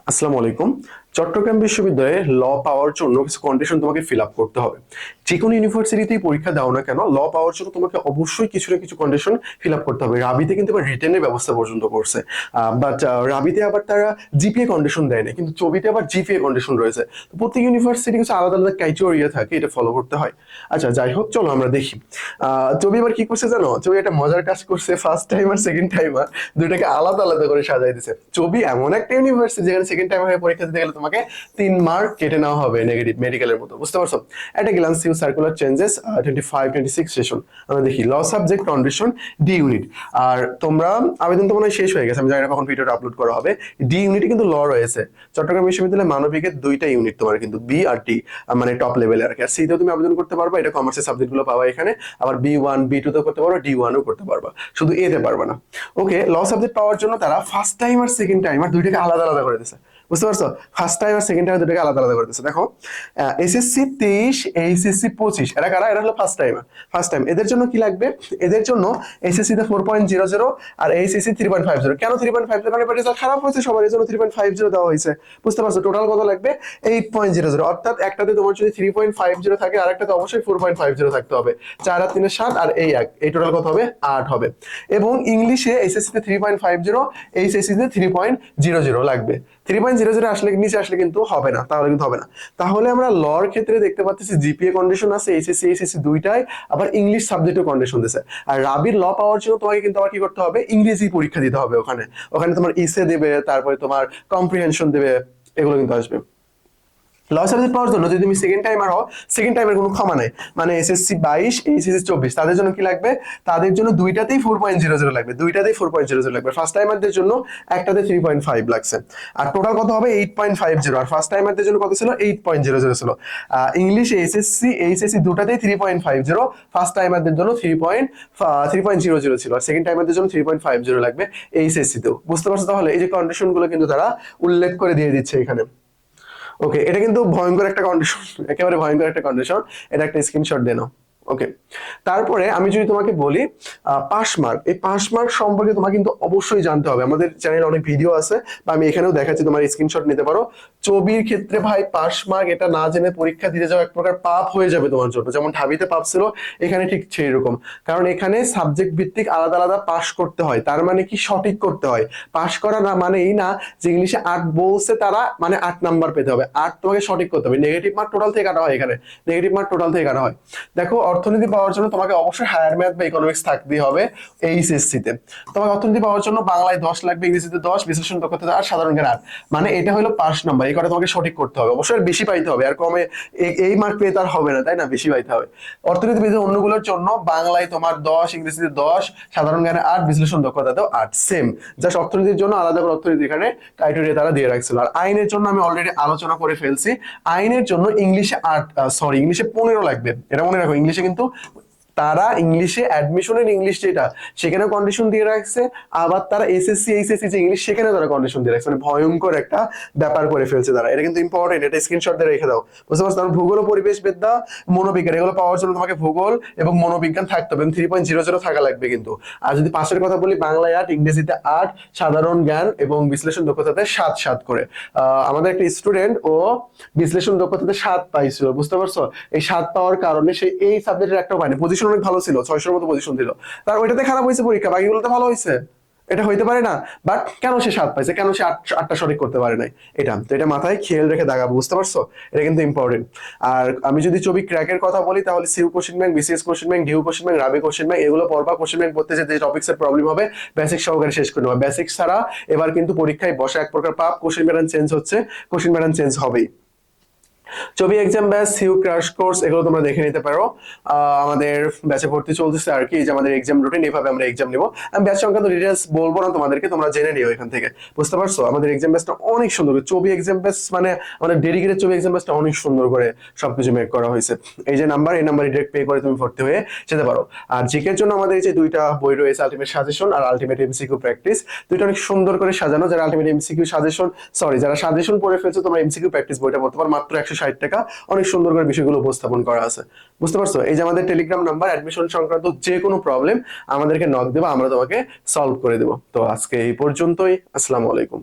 আসসালামু আলাইকুম। চট্টগ্রাম বিশ্ববিদ্যালয়ে ল পাওয়ার জন্য কিছু কন্ডিশন তোমাকে ফিল আপ করতে হবে। যে কোনো ইউনিভার্সিটিতেই পরীক্ষা দাও না কেন, ল পাওয়ার জন্য তোমাকে অবশ্যই কিছু না কিছু কন্ডিশন ফিল আপ করতে হবে। রাবিতে কিন্তু আবার রিটেনের ব্যবস্থা পর্যন্ত করছে, বাট রাবিতে আবার তারা জিপিএ কন্ডিশন দেয় না, কিন্তু চবিতে আবার জিপিএ কন্ডিশন রয়েছে। তো প্রত্যেক ইউনিভার্সিটি কিছু আলাদা আলাদা ক্রাইটেরিয়া থাকে, এটা ফলো করতে হয়। আচ্ছা, যাই হোক, চলো আমরা দেখি চবি এবার কি করছে জানো। চবি একটা মজার কাজ করছে, ফার্স্ট টাইম আর সেকেন্ড টাইমার দুইটাকে আলাদা আলাদা করে সাজাই দিছে। চবি এমন একটা ইউনিভার্সিটি যেখানে সেকেন্ড টাইম পরীক্ষা দিতে গেলে তোমাকে 3 মার্ক কেটে নেওয়া হবে, নেগেটিভ মেডিকেলের মতো, বুঝতে পারছো। একটা glance you circular changes 25-26 session. আমরা দেখি law subject condition D unit. আর তোমরা আবেদন তো মনে হয় শেষ হয়ে গেছে, আমি জানি না কখন ভিডিওটা আপলোড করা হবে। ডি ইউনিটে কিন্তু ল রয়েছে। চট্টগ্রাম বিশ্ববিদ্যালয়ে মানবিকের 2টা ইউনিট তোমার কিন্তু বি আর ডি, মানে টপ লেভেলে আর কি। আর সিতেও তুমি আবেদন করতে পারবা, এটা কমার্সের সাবজেক্ট গুলো পাবা এখানে। আবার B1 B2 তে করতে পারো, D1ও করতে পারবা, শুধু এতে পারবা না। ওকে, ল সাবজেক্ট পাওয়ার জন্য তারা ফার্স্ট টাইম আর সেকেন্ড টাইম আর দুইটাকে আলাদা আলাদা করে দিয়েছে, বুঝতে পারছো। ফার্স্ট টাইম আর সেকেন্ড টাইম দুটোকে আলাদা আলাদা করে দিচ্ছে। দেখো, এসএসসি 23, এইচএসসি 25, এরা কারা? এরা হলো ফার্স্ট টাইম। ফার্স্ট টাইম এদের জন্য কি লাগবে? এদের জন্য এসএসসি তে 4.00 আর এইচএসসি 3.50। কেন 3.50? কারণ এবার রেজাল্ট খারাপ হয়েছে সবার, এর জন্য 3.50 দেওয়া হয়েছে, বুঝতে পারছো। টোটাল কত লাগবে? 8.00। অর্থাৎ একটাতে তোমার যদি 3.50 থাকে আর একটাতে অবশ্যই 4.50 থাকতে হবে। 4 আর 3 7 আর এই 1, এই টোটাল কত হবে? 8 হবে। এবং ইংলিশে এসএসসি তে 3.50, এইচএসসি তে 3.00 লাগবে। 3.00 আসলে নিচে আসলে কিন্তু হবে না, তাহলে কিন্তু হবে না। তাহলে আমরা লর ক্ষেত্রে দেখতে পাচ্ছি জিপিএ কন্ডিশন আছে, এইচএসসি এইচএসসি দুইটাই, আবার ইংলিশ সাবজেক্টের কন্ডিশন দিছে। আর রাবির ল পাওয়ার জন্য তোমাকে কিন্তু আবার কি করতে হবে? ইংরেজি পরীক্ষা দিতে হবে। ওখানে ওখানে তোমার ইসে দেবে, তারপরে তোমার কম্প্রিহেনশন দেবে, এগুলো কিন্তু আসবে। ল সাবজেক্ট পাওয়ার জন্য যদি তুমি সেকেন্ড টাইমার হও, সেকেন্ড টাইমের কোনো ক্ষমা নাই। মানে এসএসসি 22, এইচএসসি 24, তাদের জন্য কি লাগবে? তাদের জন্য দুইটাতেই 4.00 লাগবে, দুইটাতেই 4.00 লাগবে। ফার্স্ট টাইমারদের জন্য একটাতে 3.5 লাগছে। আর টোটাল কত হবে? 8.50। আর ফার্স্ট টাইমারদের জন্য কত ছিল? 8.00 ছিল। ইংলিশে এসএসসি এইচএসসি দুটাতেই 3.50, ফার্স্ট টাইমারদের জন্য 3.00 ছিল। আর সেকেন্ড টাইমারদের জন্য 3.50 লাগবে এইচএসসি তেও, বুঝতে পারছো। তাহলে এই যে কন্ডিশন গুলো কিন্তু তারা উল্লেখ করে দিয়ে দিচ্ছে এখানে। ওকে, এটা কিন্তু ভয়ঙ্কর একটা কন্ডিশন, একেবারে ভয়ঙ্কর একটা কন্ডিশন। এটা একটা স্ক্রিনশট দিয়ে নাও। ওকে, তারপরে আমি যদি তোমাকে বলি পাস মার্ক, এই পাস মার্ক সম্পর্কে তোমাকে কিন্তু অবশ্যই জানতে হবে। আমাদের চ্যানেলে অনেক ভিডিও আছে, বা আমি এখানেও দেখাচ্ছি, তোমার স্ক্রিনশট নিতে পারো। চবির ক্ষেত্রে ভাই পাস মার্ক এটা না জেনে পরীক্ষা দিতে যাওয়া এক প্রকার পাপ হয়ে যাবে তোমার জন্য। যেমন ঢাবিতে পাপ ছিল, এখানে ঠিক সেই রকম। কারণ এখানে সাবজেক্ট ভিত্তিক আলাদা আলাদা পাস করতে হয়। তার মানে কি? সঠিক করতে হয়। পাস করা না মানে এই না যে ইংলিশে 8 বলছে তারা মানে 8 নাম্বার পেতে হবে। 8 তোমাকে সঠিক করতে হবে। নেগেটিভ মার্ক টোটাল থেকে কাটা হয়, এখানে নেগেটিভ মার্ক টোটাল থেকে কাটা হয়। দেখো, অর্থনীতি পাওয়ার জন্য তোমাকে অবশ্যই হায়ার ম্যাথ বা ইকোনমিক্স থাকতেই হবে এইচএসসি তে। তোমাকে অর্থনীতি পাওয়ার জন্য বাংলায় 10 লাগবে, ইংরেজিতে 10, বিশ্লেষণ দক্ষতা 8, সাধারণ জ্ঞান 8। মানে এটা হলো পাস নাম্বার, এই কটা তোমাকে সঠিক করতে হবে। অবশ্যই বেশি পাইতে হবে, আর কমে এই মার্ক পেয়ে তার হবে না, তাই না? বেশি পাইতে হবে। অর্থনীতি পেতে অন্যগুলোর জন্য বাংলায় তোমার 10, ইংরেজিতে 10, সাধারণ জ্ঞানে 8, বিশ্লেষণ দক্ষতাতেও 8, সেম। জাস্ট অর্থনীতির জন্য আলাদা করে অর্থনীতি এখানে ক্রাইটেরিয়া তারা দিয়ে রাখছিল। আর আইনের জন্য আমি অলরেডি আলোচনা করে ফেলছি। আইনের জন্য ইংলিশে 8, সরি, ইংলিশে 15 লাগবে। এটা মনে রাখো, ইংলিশে কিন্তু তারা ইংলিশে অ্যাডমিশনের ইংলিশ যেটা, সেখানে কন্ডিশন দিয়ে রাখছে। আবার তারা এসএসসি এইচএসসি যে ইংলিশ, সেখানে তারা কন্ডিশন দিয়ে রাখছে। মানে ভয়ঙ্কর একটা ব্যাপার করে ফেলছে তারা। এটা কিন্তু ইম্পর্টেন্ট, এটা স্ক্রিনশট দিয়ে রেখে দাও, বুঝতে পারছো। তারপর ভূগোল ও পরিবেশ বিদ্যা, মনোবিজ্ঞান, এগুলো পাওয়ার জন্য তোমাকে ভূগোল এবং মনোবিজ্ঞান থাকতে হবে, 3.00 থাকা লাগবে কিন্তু। আর যদি পাশের কথা বলি, বাংলায় 8, ইংরেজিতে 8, সাধারণ জ্ঞান এবং বিশ্লেষণ দক্ষতাতে 7 করে। আমাদের একটা স্টুডেন্ট ও বিশ্লেষণ দক্ষতাতে 7 পাইছিল, বুঝতে পারছো। এই 7 পাওয়ার কারণে সে এই সাবজেক্টের একটাও পায়নি। পজিশন অনেক ভালো ছিল, 600-র মতো পজিশন ছিল, তার ওইটাতে খারাপ হয়েছে পরীক্ষা, বাকিগুলোতে ভালো হয়েছে। এটা হইতে পারে না। বাট কেন সে 7 পাইছে, কেন সে 8টা সঠিক করতে পারে নাই, এটা তো এটা মাথায় খেয়াল রেখে দাগাবো, বুঝতে পারছো। এটা কিন্তু ইম্পর্টেন্ট। আর আমি যদি চবি ক্র্যাকের কথা বলি, তাহলে CU question bank, BCS question bank, DU question bank, রাবি কোশ্চেন ব্যাংক, এগুলো পড়বা। কোশ্চেন ব্যাংক পড়তে যে টপিক্স এর প্রবলেম হবে, বেসিক সহকারে শেষ করে নেবা। বেসিক ছাড়া এবার কিন্তু পরীক্ষায় বসা এক প্রকার পাপ। কোশ্চেন প্যাটার্ন চেঞ্জ হচ্ছে, কোশ্চেন প্যাটার্ন চেঞ্জ হবেই। চবি exam batch, CU crash course, এগুলো তোমরা দেখে নিতে পারো। আমাদের ব্যাচে ভর্তি চলতেছে আর কি। এই যে আমাদের এক্সাম রুটিন, এইভাবে আমরা এক্সাম নিব। আমি ব্যাচ সংক্রান্ত ডিটেলস বলবো না তোমাদেরকে, তোমরা জেনে নিও এখান থেকে, বুঝতে পারছো। আমাদের এক্সাম ব্যাচটা অনেক সুন্দর, চবি এক্সাম ব্যাচ মানে আমাদের ডেডিকেটেড চবি এক্সাম ব্যাচটা অনেক সুন্দর করে সবকিছু মেক করা হয়েছে। এই যে নাম্বার, এই নাম্বারে ডিরেক্ট পে করে তুমি ভর্তি হয়ে যেতে পারো। আর জিকের জন্য আমাদের এই যে 2টা বই রয়েছে, আলটিমেট সাজেশন আর আলটিমেট এমসিকিউ প্র্যাকটিস, দুইটা অনেক সুন্দর করে সাজানো। যারা আলটিমেট এমসিকিউ সাজেশন, সরি, যারা সাজেশন পড়ে ফেলছো, তোমরা এমসিকিউ প্র্যাকটিস বইটা পড়তে পারো, মাত্র 160 টাকা। অনেক সুন্দর করে বিষয়গুলো উপস্থাপন করা আছে, বুঝতে পারছো। এই যে আমাদের টেলিগ্রাম নাম্বার, অ্যাডমিশন সংক্রান্ত যে কোনো প্রবলেম আমাদেরকে নক দেবা, আমরা তোমাকে সলভ করে দেবো। তো আজকে এই পর্যন্তই। আসসালামু আলাইকুম।